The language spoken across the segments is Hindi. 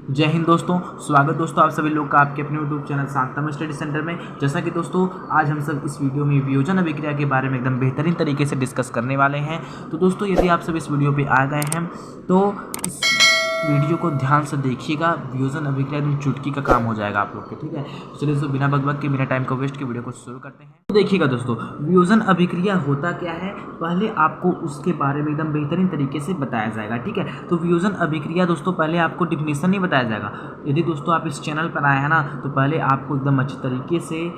जय हिंद दोस्तों। स्वागत दोस्तों आप सभी लोग का आपके अपने यूट्यूब चैनल शांतम स्टडी सेंटर में। जैसा कि दोस्तों आज हम सब इस वीडियो में वियोजन अभिक्रिया के बारे में एकदम बेहतरीन तरीके से डिस्कस करने वाले हैं। तो दोस्तों यदि आप सब इस वीडियो पे आ गए हैं तो इस वीडियो को ध्यान से देखिएगा। वियोजन अभिक्रिया एकदम चुटकी का काम हो जाएगा आप लोग के, ठीक है। तो चलिए दोस्तों बिना बकबक के बिना टाइम को वेस्ट के वीडियो को शुरू करते हैं। तो देखिएगा दोस्तों, वियोजन अभिक्रिया होता क्या है, पहले आपको उसके बारे में एकदम बेहतरीन तरीके से बताया जाएगा, ठीक है। तो वियोजन अभिक्रिया दोस्तों पहले आपको डिफिनीशन नहीं बताया जाएगा। यदि दोस्तों आप इस चैनल पर आए हैं ना, तो पहले आपको एकदम अच्छी तरीके से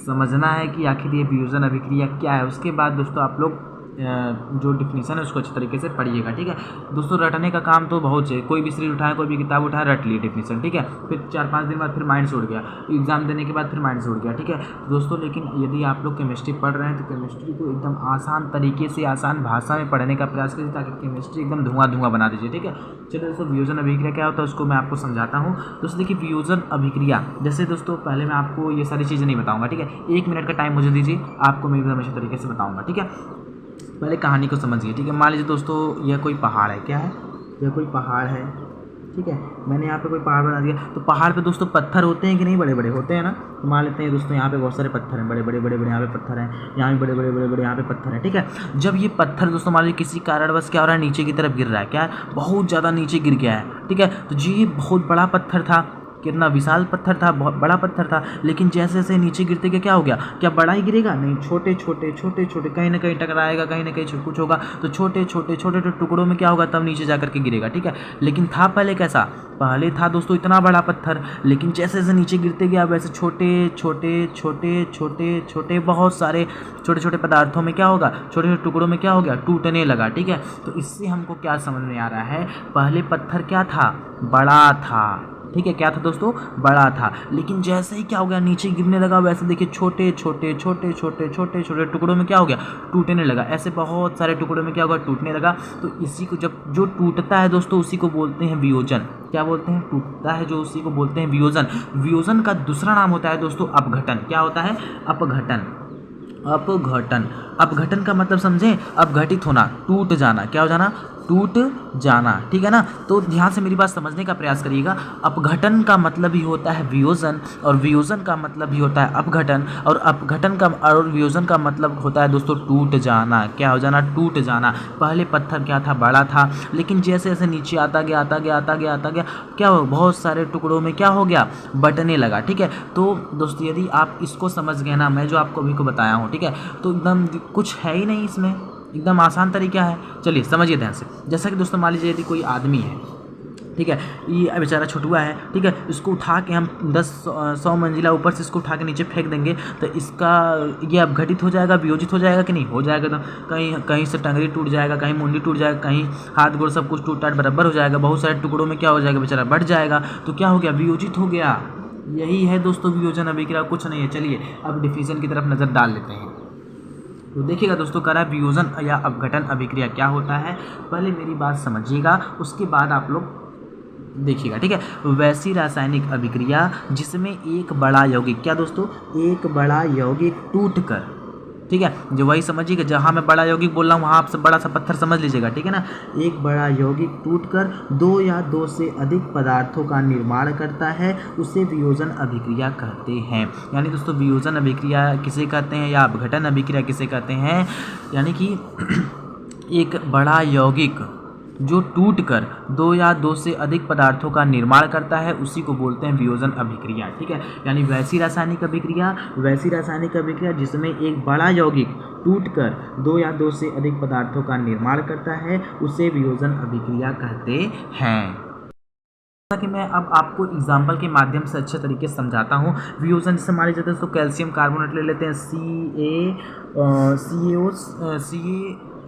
समझना है कि आखिर ये वियोजन अभिक्रिया क्या है। उसके बाद दोस्तों आप लोग जो डिफिनीशन है उसको अच्छी तरीके से पढ़िएगा, ठीक है। दोस्तों रटने का काम तो बहुत है, कोई भी सीरीज उठाए कोई भी किताब उठाए रट लिए डिफिनीशन, ठीक है। फिर 4-5 दिन बाद फिर माइंड से उड़ गया, एग्जाम देने के बाद फिर माइंड से उड़ गया, ठीक है दोस्तों। लेकिन यदि आप लोग केमिस्ट्री पढ़ रहे हैं तो केमिस्ट्री को एकदम आसान तरीके से आसान भाषा में पढ़ने का प्रयास कीजिए, ताकि केमिस्ट्री एकदम धुआं बना दीजिए, ठीक है। चलिए दोस्तों वियोजन अभिक्रिया क्या होता है उसको मैं आपको समझाता हूँ। दोस्तों देखिए वियोजन अभिक्रिया, जैसे दोस्तों पहले मैं आपको ये सारी चीज़ें नहीं बताऊँगा, ठीक है। 1 मिनट का टाइम मुझे दीजिए, आपको मैं एकदम अच्छे तरीके से बताऊँगा, ठीक है। पहले कहानी को समझिए, ठीक है। मान लीजिए दोस्तों यह कोई पहाड़ है, क्या है, यह कोई पहाड़ है, ठीक है। मैंने यहाँ पे कोई पहाड़ बना दिया। तो पहाड़ पे दोस्तों पत्थर होते हैं कि नहीं, बड़े बड़े होते हैं ना। तो मान लेते हैं दोस्तों यहाँ पे बहुत सारे पत्थर हैं, बड़े बड़े यहाँ पे पत्थर हैं, यहाँ भी बड़े यहाँ पे पत्थर हैं, ठीक है। जब ये पत्थर दोस्तों मान लीजिए किसी कारणवश क्या हो रहा है, नीचे की तरफ गिर रहा है, क्या है, बहुत ज़्यादा नीचे गिर गया है, ठीक है। तो जी ये बहुत बड़ा पत्थर था, कितना विशाल पत्थर था, बहुत बड़ा पत्थर था। लेकिन जैसे जैसे नीचे गिरते क्या हो गया, क्या बड़ा ही गिरेगा, नहीं, छोटे छोटे कहीं ना कहीं टकराएगा, कहीं ना कहीं कुछ होगा। तो छोटे टुकड़ों में क्या होगा, तब नीचे जाकर के गिरेगा, ठीक है। लेकिन था पहले कैसा, पहले था दोस्तों इतना बड़ा पत्थर, लेकिन जैसे जैसे नीचे गिरते गया वैसे छोटे बहुत सारे छोटे पदार्थों में क्या होगा, छोटे टुकड़ों में क्या हो गया, टूटने लगा, ठीक है। तो इससे हमको क्या समझ में आ रहा है, पहले पत्थर क्या था, बड़ा था, ठीक है। क्या था दोस्तों, बड़ा था। लेकिन जैसे ही क्या हो गया, नीचे गिरने लगा, वैसे देखिए छोटे छोटे टुकड़ों में क्या हो गया, टूटने लगा। ऐसे बहुत सारे टुकड़ों में क्या होगा, टूटने लगा। तो इसी को जब जो टूटता है दोस्तों उसी को बोलते हैं वियोजन। क्या बोलते हैं, टूटता है जो, उसी को बोलते हैं वियोजन। वियोजन का दूसरा नाम होता है दोस्तों अपघटन। क्या होता है, अपघटन। अपघटन का मतलब समझें, अपघटित होना, टूट जाना, क्या हो जाना, टूट जाना, ठीक है ना। तो ध्यान से मेरी बात समझने का प्रयास करिएगा। अपघटन का मतलब ही होता है वियोजन, और वियोजन का मतलब ही होता है अपघटन, और अपघटन का और वियोजन का मतलब होता है दोस्तों टूट जाना। क्या हो जाना, टूट जाना। पहले पत्थर क्या था, बड़ा था, लेकिन जैसे जैसे नीचे आता गया क्या हो, बहुत सारे टुकड़ों में क्या हो गया, बंटने लगा, ठीक है। तो दोस्तों यदि आप इसको समझ गए ना, मैं जो आपको अभी को बताया हूँ, ठीक है, तो एकदम कुछ है ही नहीं इसमें, एकदम आसान तरीका है। चलिए समझिए ध्यान से। जैसा कि दोस्तों मान लीजिए यदि कोई आदमी है, ठीक है, ये बेचारा छुटुआ है, ठीक है, इसको उठा के हम 100 मंजिला ऊपर से इसको उठा के नीचे फेंक देंगे, तो इसका ये अपघटित हो जाएगा, वियोजित हो जाएगा कि नहीं, हो जाएगा। तो कहीं से टंगरी टूट जाएगा, कहीं मुंडी टूट जाएगा, कहीं हाथ गोड़ सब कुछ टूट टाट बराबर हो जाएगा, बहुत सारे टुकड़ों में क्या हो जाएगा, बेचारा बढ़ जाएगा। तो क्या हो गया, वियोजित हो गया। यही है दोस्तों वियोजन अभिक्रिया, कुछ नहीं है। चलिए अब डिफिनीशन की तरफ नज़र डाल लेते हैं। तो देखिएगा दोस्तों, कह रहा है वियोजन या अपघटन अभिक्रिया क्या होता है, पहले मेरी बात समझिएगा, उसके बाद आप लोग देखिएगा, ठीक है। वैसी रासायनिक अभिक्रिया जिसमें एक बड़ा यौगिक, क्या दोस्तों, एक बड़ा यौगिक टूटकर, ठीक है, जो वही समझिएगा, जहाँ मैं बड़ा यौगिक बोल रहा हूँ वहाँ आप सब बड़ा सा पत्थर समझ लीजिएगा, ठीक है ना। एक बड़ा यौगिक टूटकर 2 या 2 से अधिक पदार्थों का निर्माण करता है, उसे वियोजन अभिक्रिया कहते हैं। यानी दोस्तों वियोजन अभिक्रिया किसे कहते हैं या अपघटन अभिक्रिया किसे कहते हैं, यानी कि एक बड़ा यौगिक जो टूटकर 2 या 2 से अधिक पदार्थों का निर्माण करता है, उसी को बोलते हैं वियोजन अभिक्रिया, ठीक है। यानी वैसी रासायनिक अभिक्रिया जिसमें एक बड़ा यौगिक टूटकर 2 या 2 से अधिक पदार्थों का निर्माण करता है, उसे वियोजन अभिक्रिया कहते हैं। जैसा कि मैं अब आपको एग्जाम्पल के माध्यम से अच्छे तरीके से समझाता हूँ। वियोजन जैसे मान लीजिए दोस्तों कैल्शियम कार्बोनेट ले लेते हैं,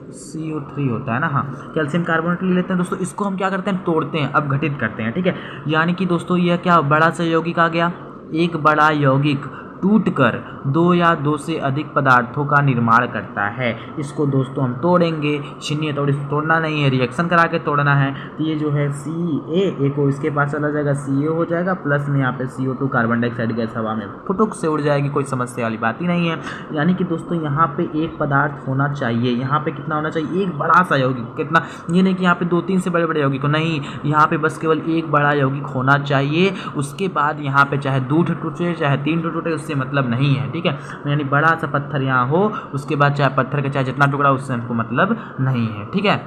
CO3 होता है ना, हाँ, कैल्शियम कार्बोनेट ले लेते हैं दोस्तों। इसको हम क्या करते हैं, तोड़ते हैं, अपघटित करते हैं, ठीक है। यानी कि दोस्तों यह क्या, बड़ा सा यौगिक आ गया, एक बड़ा यौगिक टूटकर दो या दो से अधिक पदार्थों का निर्माण करता है। इसको दोस्तों हम तोड़ेंगे, छीनिए तोड़, तोड़ना नहीं है, रिएक्शन करा के तोड़ना है। तो ये जो है CA को इसके पास चला जाएगा, CA हो जाएगा, प्लस में यहाँ पे CO2 कार्बन डाइऑक्साइड गैस हवा में फुटुक से उड़ जाएगी, कोई समस्या वाली बात ही नहीं है। यानी कि दोस्तों यहाँ पे एक पदार्थ होना चाहिए, यहाँ पे कितना होना चाहिए, एक बड़ा सा यौगिक। कितना, ये नहीं कि यहाँ पे 2-3 से बड़े बड़े यौगिक हो, नहीं, यहाँ पे बस केवल एक बड़ा यौगिक होना चाहिए। उसके बाद यहाँ पे चाहे 2 टूटे चाहे 3 टूटे, उससे मतलब नहीं है, ठीक है। यानी बड़ा सा पत्थर यहाँ हो, उसके बाद चाहे पत्थर का चाहे जितना टुकड़ा, उससे हमको मतलब नहीं है, ठीक है।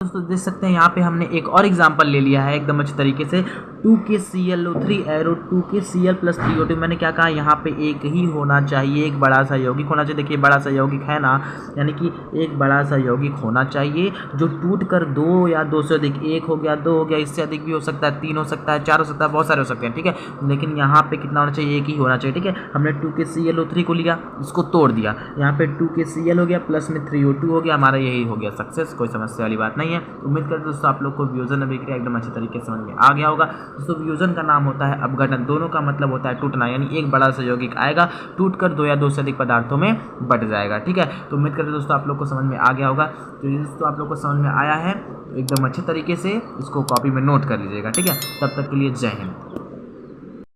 दोस्तों देख सकते हैं यहाँ पे हमने एक और एग्जांपल ले लिया है एकदम अच्छे तरीके से। 2KClO3 arrow 2KCl plus 3O2। मैंने क्या कहा, यहाँ पे एक ही होना चाहिए, एक बड़ा सा यौगिक होना चाहिए। देखिए बड़ा सा यौगिक है ना, यानी कि एक बड़ा सा यौगिक होना चाहिए जो टूट कर 2 या 2 से अधिक, 1 हो गया, 2 हो गया, इससे अधिक भी हो सकता है, 3 हो सकता है, 4 हो सकता है, बहुत सारे हो सकते हैं, ठीक है। लेकिन यहाँ पे कितना होना चाहिए, एक ही होना चाहिए, ठीक है। हमने 2KClO3 को लिया, इसको तोड़ दिया, यहाँ पे 2KCl हो गया, प्लस में 3O2 हो गया, हमारा यही हो गया सक्सेस, कोई समस्या वाली बात नहीं है। उम्मीद करते दोस्तों आप लोग को वियोजन अभिक्रिया एकदम अच्छे तरीके से समझ में आ गया होगा। दोस्तों वियोजन का नाम होता है अपघटन, दोनों का मतलब होता है टूटना, यानी एक बड़ा सा यौगिक आएगा, टूटकर 2 या 2 से अधिक पदार्थों में बट जाएगा, ठीक है। तो उम्मीद करते दोस्तों आप लोग को समझ में आ गया होगा। तो ये दोस्तों आप लोग को समझ में आया है, एकदम अच्छे तरीके से इसको कॉपी में नोट कर लीजिएगा, ठीक है। तब तक के लिए जय हिंद।